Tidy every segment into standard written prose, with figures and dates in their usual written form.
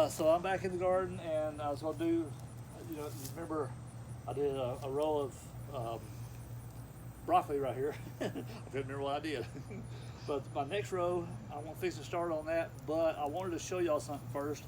So I'm back in the garden, and I was gonna do, remember I did a row of broccoli right here. I couldn't remember what I did. But my next row, I'm gonna fix to start on that, but I wanted to show y'all something first.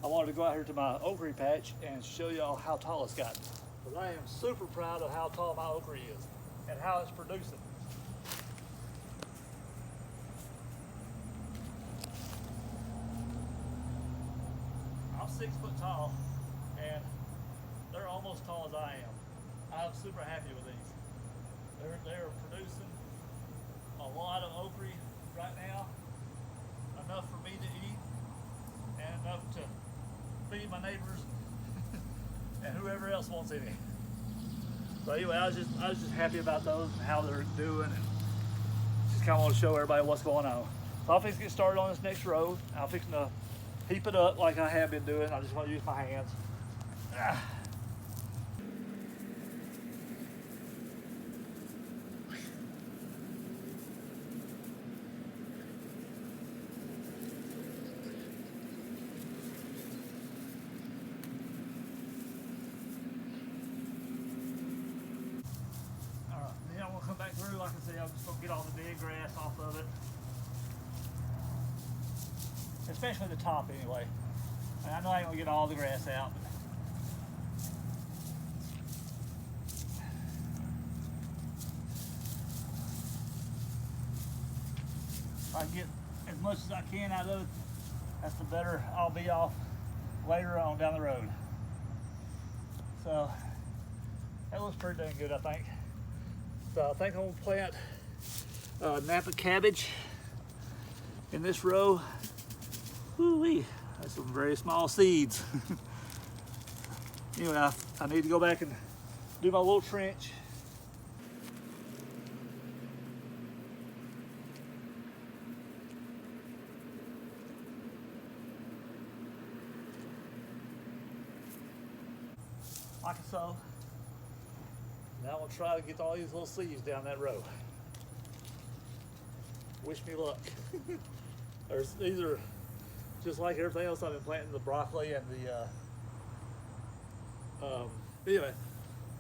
I wanted to go out here to my okra patch and show y'all how tall it's gotten. Because I am super proud of how tall my okra is and how it's producing. I'm 6 foot tall, and they're almost tall as I am. I'm super happy with these. They're producing a lot of okra right now, enough for me to eat and enough to feed my neighbors and whoever else wants any. So anyway, I was just happy about those and how they're doing, and just kind of want to show everybody what's going on. So I'll fix to get started on this next row. I'm fixing to heap it up like I have been doing. I just want to use my hands. Then I'm going to come back through, like I said, I'm just going to get all the dead grass off of it. Especially the top anyway. I know I ain't going to get all the grass out, but if I get as much as I can out of it, that's the better I'll be off later on down the road. So that looks pretty dang good, I think. So I think I'm gonna plant Napa cabbage in this row. Woo-wee, that's some very small seeds. Anyway, I need to go back and do my little trench. Like so. Now we'll try to get all these little seeds down that row. Wish me luck. These are just like everything else I've been planting, the broccoli and the anyway.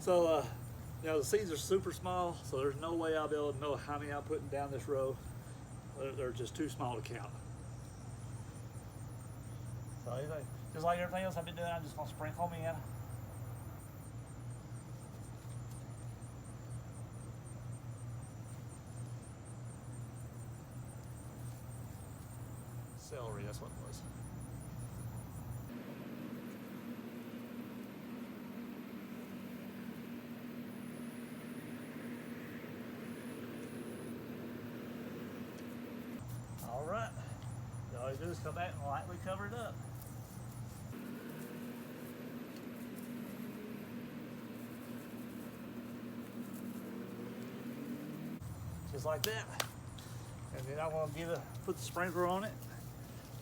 So the seeds are super small, so there's no way I'll be able to know how many I'm putting down this row. They're just too small to count. So anyway, just like everything else I've been doing, I'm just gonna sprinkle them in. Celery, that's what it was. All right, all you do is come back and lightly cover it up. Just like that. And then I'm gonna put the sprinkler on it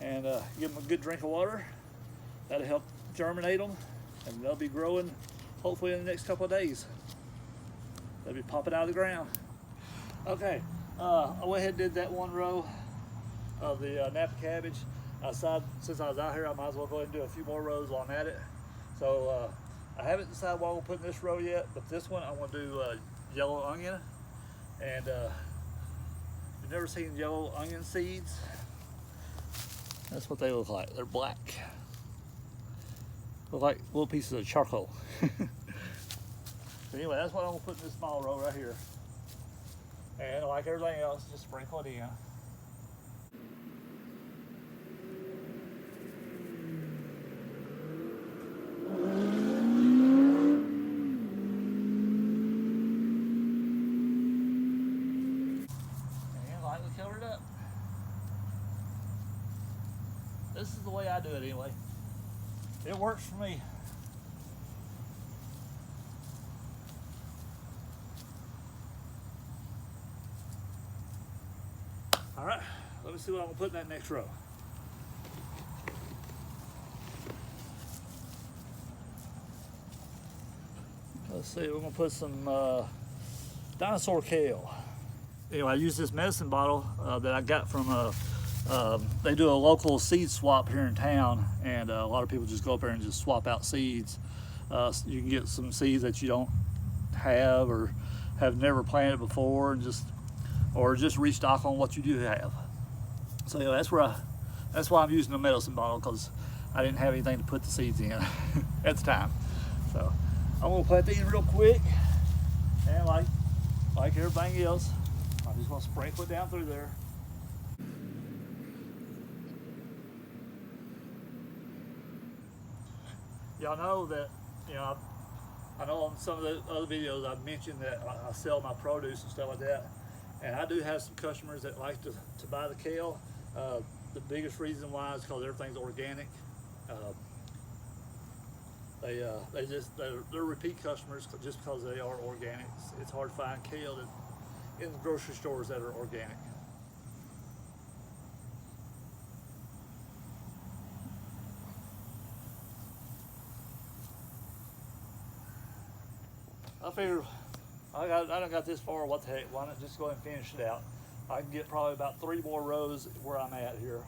and give them a good drink of water. That'll help germinate them, and they'll be growing hopefully in the next couple of days. They'll be popping out of the ground. Okay, I went ahead and did that one row of the Napa cabbage. I decided, since I was out here, I might as well go ahead and do a few more rows while I'm at it. So I haven't decided what I'm gonna put in this row yet, but this one I'm gonna do yellow onion. And you've never seen yellow onion seeds? That's what they look like. They're black. Look like little pieces of charcoal. Anyway, that's what I'm gonna put in this small row right here. And like everything else, just sprinkle it in. And lightly cover it up. This is the way I do it anyway. It works for me. All right, let me see what I'm gonna put in that next row. Let's see, we're gonna put some dinosaur kale. Anyway, I use this medicine bottle that I got from They do a local seed swap here in town, and a lot of people just go up there and just swap out seeds. So you can get some seeds that you don't have or have never planted before, and just restock on what you do have. So yeah, that's why I'm using the medicine bottle, because I didn't have anything to put the seeds in at the time. So I'm gonna plant these real quick, and like everything else, I'm just gonna sprinkle it down through there. Y'all know that, I know on some of the other videos I've mentioned that I sell my produce and stuff like that, and I do have some customers that like to buy the kale. The biggest reason why is because everything's organic. They're repeat customers just because they are organic. It's hard to find kale in the grocery stores that are organic. I figure I done got this far. What the heck? Why not just go ahead and finish it out? I can get probably about 3 more rows where I'm at here,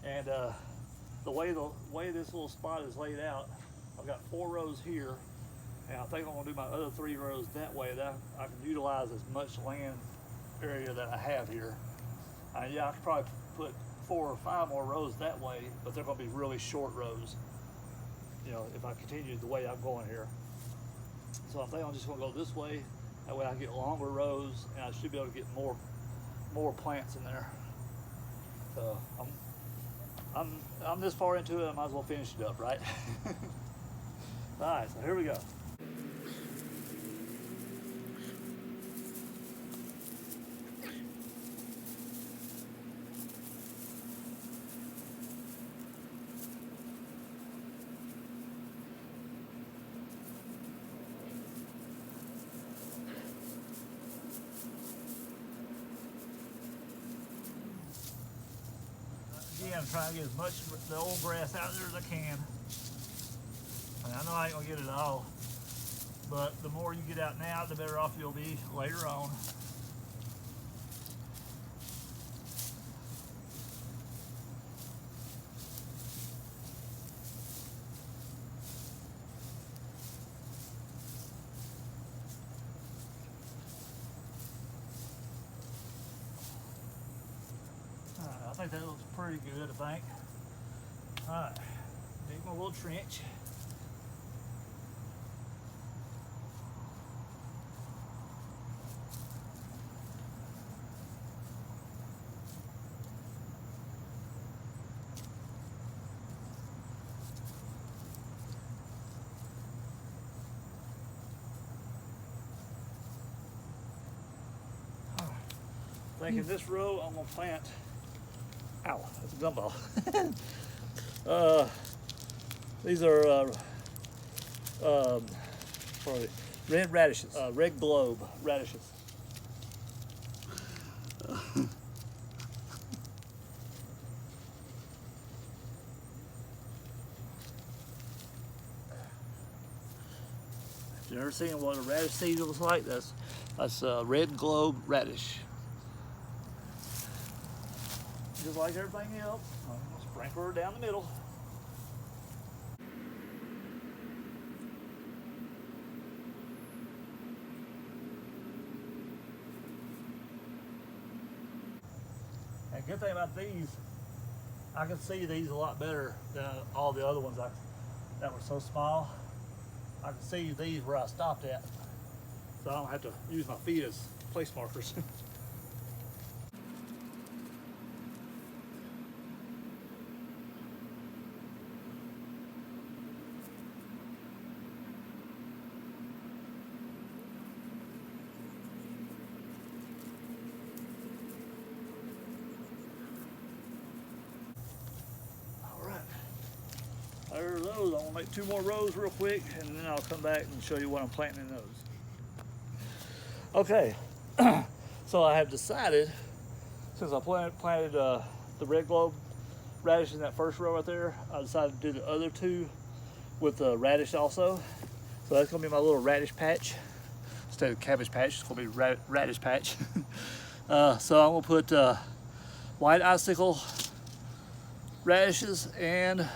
and the way this little spot is laid out, I've got 4 rows here, and I think I'm gonna do my other 3 rows that way, that I can utilize as much land area that I have here. Yeah, I could probably put 4 or 5 more rows that way, but they're gonna be really short rows, if I continue the way I'm going here. So I think I'm just gonna go this way. That way I get longer rows, and I should be able to get more plants in there. So I'm this far into it, I might as well finish it up, right? All right, so here we go. Again, I'm trying to get as much of the old grass out there as I can. I know I ain't gonna get it all, but the more you get out now, the better off you'll be later on. I think that looks pretty good, I think. All right, dig my little trench. I think in this row I'm gonna plant, ow, that's a gumball. These are red radishes, red globe radishes. If you've never seen what a radish seed looks like, that's red globe radish. Just like everything else, I'm gonna sprinkle her down the middle. And good thing about these, I can see these a lot better than all the other ones that were so small. I can see these where I stopped at, so I don't have to use my feet as place markers. There's those. I'm gonna make 2 more rows real quick, and then I'll come back and show you what I'm planting in those. Okay, so I have decided, since I planted the red globe radish in that first row right there, I decided to do the other 2 with radish also. So that's gonna be my little radish patch. Instead of cabbage patch, it's gonna be radish patch. So I'm gonna put white icicle radishes and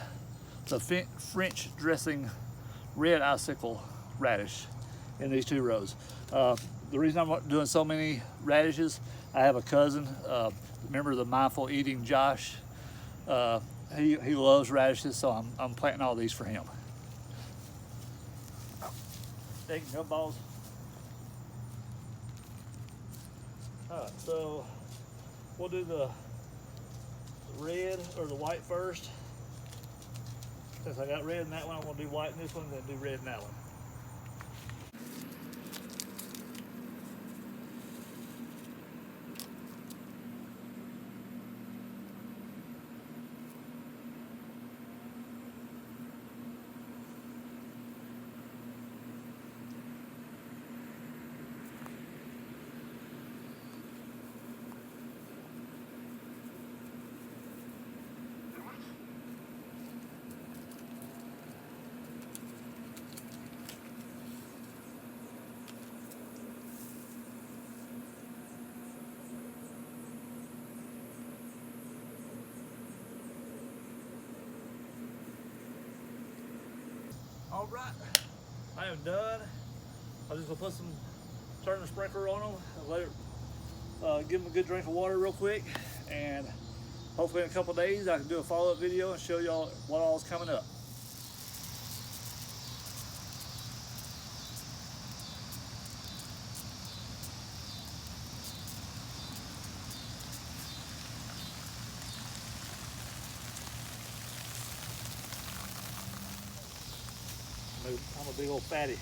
the French dressing red icicle radish in these 2 rows. The reason I'm doing so many radishes, I have a cousin, remember the Mindful Eating Josh? He loves radishes, so I'm planting all these for him. Taking gumballs. Alright, so we'll do the red or the white first. Since I got red in that one, I'm going to do white in this one, then do red in that one. All right, I am done. I'm just gonna turn the sprinkler on them and let it, give them a good drink of water real quick. And hopefully in a couple days I can do a follow-up video and show y'all what all is coming up. I'm a big old fatty.